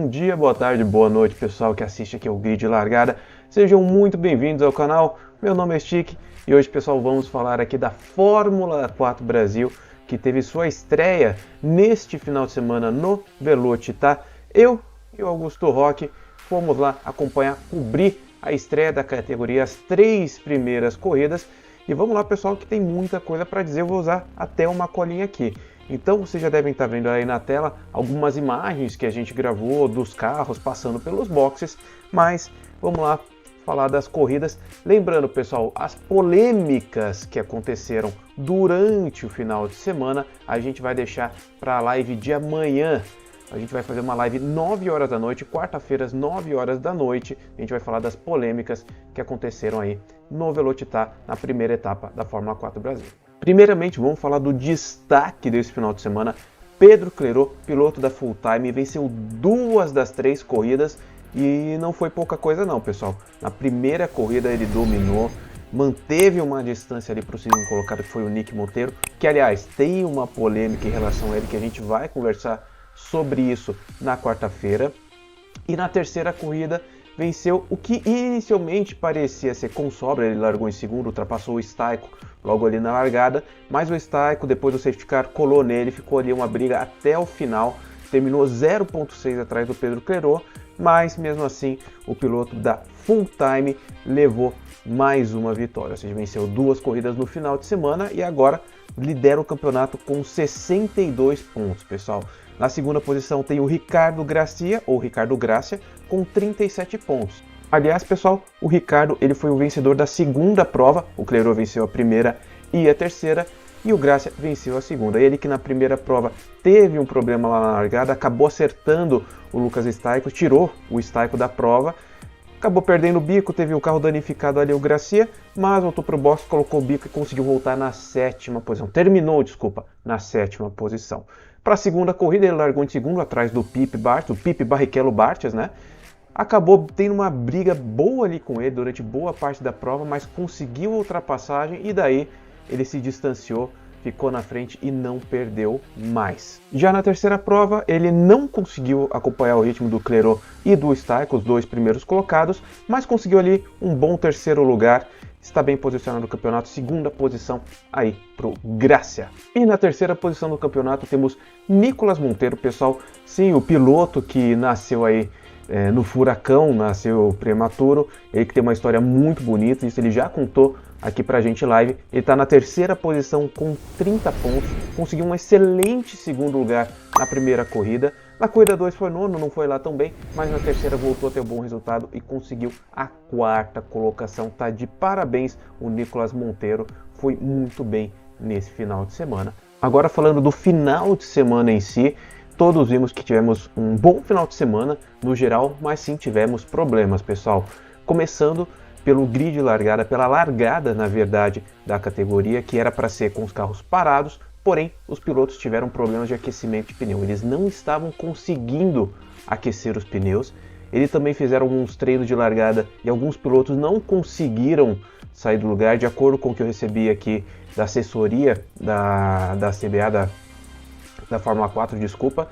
Bom dia, boa tarde, boa noite, pessoal que assiste aqui o Grid Largada. Sejam muito bem-vindos ao canal. Meu nome é Stick e hoje, pessoal, vamos falar aqui da Fórmula 4 Brasil, que teve sua estreia neste final de semana no Veloci, tá? Eu e o Augusto Roque fomos lá acompanhar, cobrir a estreia da categoria, as 3 primeiras corridas. E vamos lá, pessoal, que tem muita coisa para dizer. Eu vou usar até uma colinha aqui. Então vocês já devem estar vendo aí na tela algumas imagens que a gente gravou dos carros passando pelos boxes, mas vamos lá falar das corridas. Lembrando, pessoal, as polêmicas que aconteceram durante o final de semana, a gente vai deixar para a live de amanhã. A gente vai fazer uma live 9 horas da noite, quarta-feiras, 9 horas da noite. A gente vai falar das polêmicas que aconteceram aí no Velocitar, na primeira etapa da Fórmula 4 Brasil. Primeiramente, vamos falar do destaque desse final de semana. Pedro Clerot, piloto da Full Time, venceu 2 das 3 corridas e não foi pouca coisa não, pessoal. Na primeira corrida ele dominou, manteve uma distância ali para o segundo colocado, que foi o Nick Monteiro, que aliás tem uma polêmica em relação a ele que a gente vai conversar sobre isso na quarta-feira. E na terceira corrida venceu o que inicialmente parecia ser com sobra. Ele largou em segundo, ultrapassou o Stayko logo ali na largada, mas o Stayko, depois do safety car, colou nele, ficou ali uma briga até o final, terminou 0.6 atrás do Pedro Clerot, mas mesmo assim o piloto da Full Time levou mais uma vitória, ou seja, venceu 2 corridas no final de semana e agora lidera o campeonato com 62 pontos, pessoal. Na segunda posição tem o Ricardo Gracia, ou Ricardo Gracia, com 37 pontos. Aliás, pessoal, o Ricardo ele foi o vencedor da segunda prova, o Clerot venceu a primeira e a terceira, e o Gracia venceu a segunda. Ele que na primeira prova teve um problema lá na largada, acabou acertando o Lucas Stayko, tirou o Stayko da prova, acabou perdendo o bico, teve o carro danificado ali, o Gracia, mas voltou para o box, colocou o bico e conseguiu voltar na 7ª posição. Terminou, desculpa, na 7ª posição. Para a segunda corrida ele largou em segundo, atrás do Pipe Barthes, o Pipe Barrichello Barthes, né? Acabou tendo uma briga boa ali com ele durante boa parte da prova, mas conseguiu a ultrapassagem e daí ele se distanciou, ficou na frente e não perdeu mais. Já na terceira prova, ele não conseguiu acompanhar o ritmo do Clerot e do Stayko, os 2 primeiros colocados, mas conseguiu ali um bom terceiro lugar, está bem posicionado no campeonato, segunda posição aí pro Gracia. E na terceira posição do campeonato temos Nicolas Monteiro, pessoal, sim, o piloto que nasceu aí no furacão, nasceu prematuro, ele que tem uma história muito bonita, isso ele já contou aqui pra gente live. Ele está na terceira posição com 30 pontos, conseguiu um excelente segundo lugar na primeira corrida. Na corrida 2 foi nono, não foi lá tão bem, mas na terceira voltou a ter um bom resultado e conseguiu a 4ª colocação. Tá de parabéns o Nicolas Monteiro, foi muito bem nesse final de semana. Agora falando do final de semana em si, todos vimos que tivemos um bom final de semana no geral, mas sim tivemos problemas, pessoal. Começando pelo grid largada, pela largada, na verdade, da categoria, que era para ser com os carros parados, porém os pilotos tiveram problemas de aquecimento de pneu. Eles não estavam conseguindo aquecer os pneus. Eles também fizeram alguns treinos de largada e alguns pilotos não conseguiram sair do lugar, de acordo com o que eu recebi aqui da assessoria da CBA, da Fórmula 4, desculpa.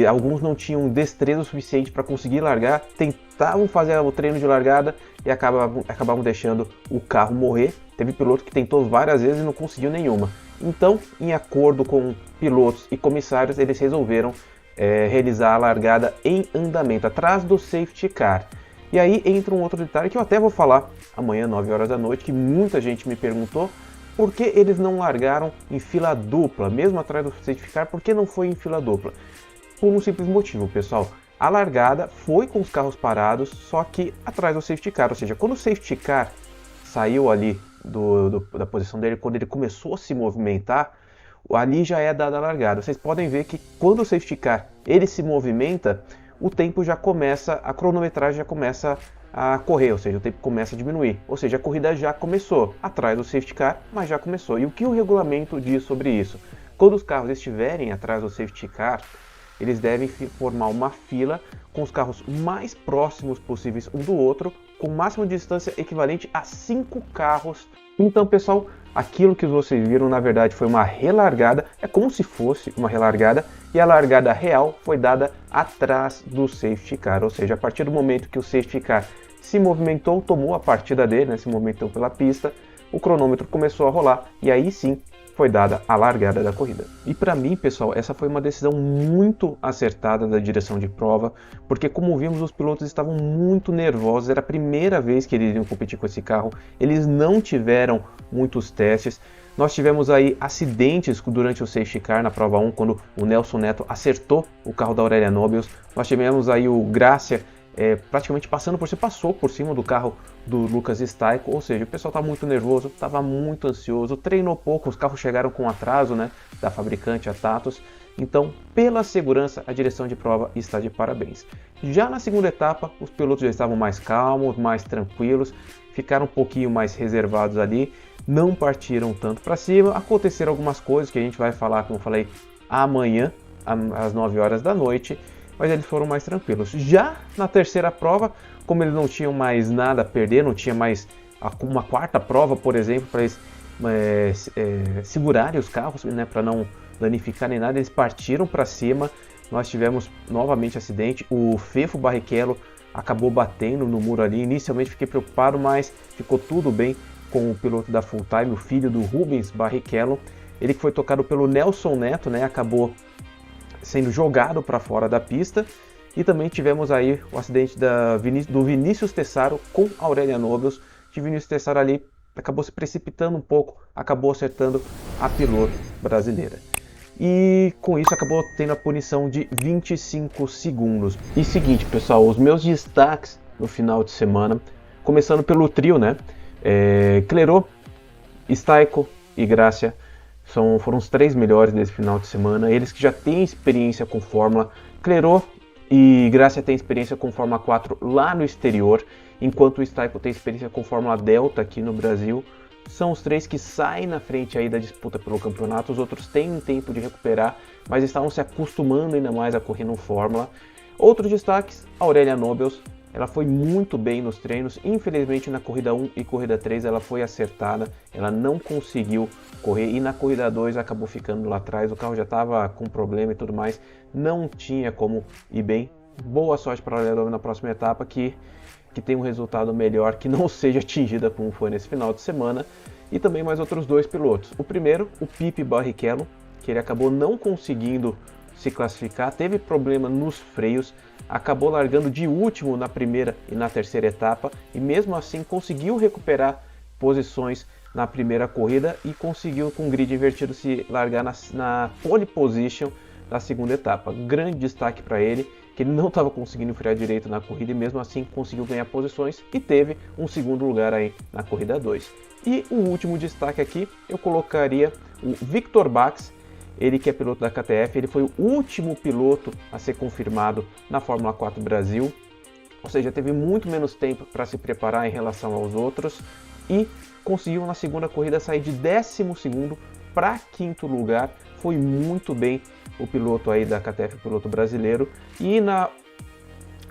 Alguns não tinham destreza suficiente para conseguir largar, tentavam fazer o treino de largada e acabavam deixando o carro morrer. Teve piloto que tentou várias vezes e não conseguiu nenhuma. Então, em acordo com pilotos e comissários, eles resolveram realizar a largada em andamento, atrás do safety car. E aí entra um outro detalhe que eu até vou falar amanhã, 9 horas da noite, que muita gente me perguntou. Por que eles não largaram em fila dupla, mesmo atrás do safety car? Por que não foi em fila dupla? Por um simples motivo, pessoal. A largada foi com os carros parados, só que atrás do safety car. Ou seja, quando o safety car saiu ali da posição dele, quando ele começou a se movimentar, ali já é dada a largada. Vocês podem ver que quando o safety car ele se movimenta, o tempo já começa, a cronometragem já começa a correr, ou seja, o tempo começa a diminuir. Ou seja, a corrida já começou, atrás do safety car, mas já começou. E o que o regulamento diz sobre isso? Quando os carros estiverem atrás do safety car, eles devem formar uma fila com os carros mais próximos possíveis um do outro, com máxima distância equivalente a 5 carros. Então, pessoal, aquilo que vocês viram, na verdade, foi uma relargada. É como se fosse uma relargada e a largada real foi dada atrás do safety car, ou seja, a partir do momento que o safety car se movimentou, tomou a partida dele, né, se movimentou pela pista, o cronômetro começou a rolar e aí sim foi dada a largada da corrida. E para mim, pessoal, essa foi uma decisão muito acertada da direção de prova, porque como vimos, os pilotos estavam muito nervosos, era a primeira vez que eles iriam competir com esse carro, eles não tiveram muitos testes. Nós tivemos aí acidentes durante o safety car na prova 1, quando o Nelson Neto acertou o carro da Aurélia Nobios. Nós tivemos aí o Gracia praticamente passou por cima do carro do Lucas Staiko, ou seja, o pessoal estava muito nervoso, estava muito ansioso, treinou pouco, os carros chegaram com atraso, né, da fabricante, a Tatos. Então, pela segurança, a direção de prova está de parabéns. Já na segunda etapa, os pilotos já estavam mais calmos, mais tranquilos, ficaram um pouquinho mais reservados ali, não partiram tanto para cima. Aconteceram algumas coisas que a gente vai falar, como eu falei, amanhã, às 9 horas da noite, mas eles foram mais tranquilos. Já na terceira prova, como eles não tinham mais nada a perder, não tinha mais uma quarta prova, por exemplo, para eles segurarem os carros, né, para não danificarem nada, eles partiram para cima. Nós tivemos novamente acidente, o Fefo Barrichello acabou batendo no muro ali. Inicialmente fiquei preocupado, mas ficou tudo bem com o piloto da Full Time, o filho do Rubens Barrichello. Ele que foi tocado pelo Nelson Neto, né, acabou sendo jogado para fora da pista. E também tivemos aí o acidente do Vinícius Tessaro com a Aurélia Nobios. O Vinícius Tessaro ali acabou se precipitando um pouco, acabou acertando a piloto brasileira. E com isso acabou tendo a punição de 25 segundos. E seguinte, pessoal, os meus destaques no final de semana, começando pelo trio, né? Clerot, Staiko e Gracia foram os três melhores desse final de semana. Eles que já têm experiência com Fórmula. Clerot e Gracia têm experiência com Fórmula 4 lá no exterior, enquanto o Staiko tem experiência com Fórmula Delta aqui no Brasil. São os três que saem na frente aí da disputa pelo campeonato. Os outros têm um tempo de recuperar, mas estavam se acostumando ainda mais a correr no Fórmula. Outros destaques, a Aurélia Nobios. Ela foi muito bem nos treinos, infelizmente na corrida 1 e corrida 3 ela foi acertada, ela não conseguiu correr e na corrida 2 acabou ficando lá atrás, o carro já estava com problema e tudo mais, não tinha como ir bem. Boa sorte para a Aurélia na próxima etapa, que tenha um resultado melhor, que não seja atingida como foi nesse final de semana. E também mais outros dois pilotos. O primeiro, o Pipi Barrichello, que ele acabou não conseguindo se classificar, teve problema nos freios, acabou largando de último na primeira e na terceira etapa e mesmo assim conseguiu recuperar posições na primeira corrida e conseguiu com o grid invertido se largar na pole position da segunda etapa. Grande destaque para ele, que ele não estava conseguindo frear direito na corrida e mesmo assim conseguiu ganhar posições e teve um segundo lugar aí na corrida 2. E o último destaque aqui eu colocaria o Victor Bax. Ele que é piloto da KTF, ele foi o último piloto a ser confirmado na Fórmula 4 Brasil, ou seja, teve muito menos tempo para se preparar em relação aos outros e conseguiu na segunda corrida sair de 12º para 5º lugar, foi muito bem o piloto aí da KTF, o piloto brasileiro, e na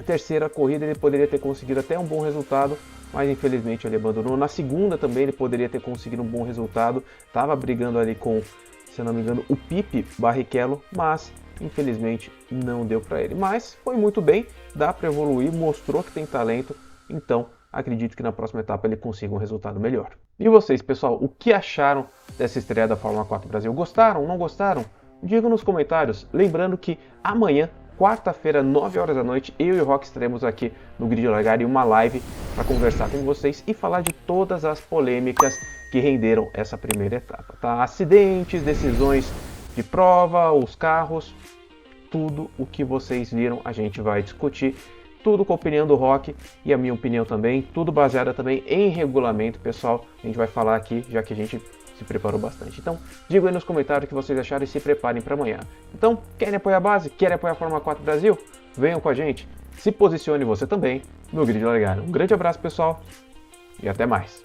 terceira corrida ele poderia ter conseguido até um bom resultado, mas infelizmente ele abandonou. Na segunda também ele poderia ter conseguido um bom resultado, estava brigando ali com, se eu não me engano, o Pipi Barrichello, mas infelizmente não deu para ele. Mas foi muito bem, dá para evoluir, mostrou que tem talento, então acredito que na próxima etapa ele consiga um resultado melhor. E vocês, pessoal, o que acharam dessa estreia da Fórmula 4 Brasil? Gostaram? Não gostaram? Digam nos comentários. Lembrando que amanhã, quarta-feira, 9 horas da noite, eu e o Rock estaremos aqui no Grid Largada em uma live para conversar com vocês e falar de todas as polêmicas que renderam essa primeira etapa, tá? Acidentes, decisões de prova, os carros, tudo o que vocês viram a gente vai discutir, tudo com a opinião do Rock e a minha opinião também, tudo baseado também em regulamento, pessoal. A gente vai falar aqui, já que a gente se preparou bastante. Então, digam aí nos comentários o que vocês acharam e se preparem para amanhã. Então, querem apoiar a base? Querem apoiar a Fórmula 4 Brasil? Venham com a gente, se posicione você também no Grid Largada. Um grande abraço, pessoal, e até mais.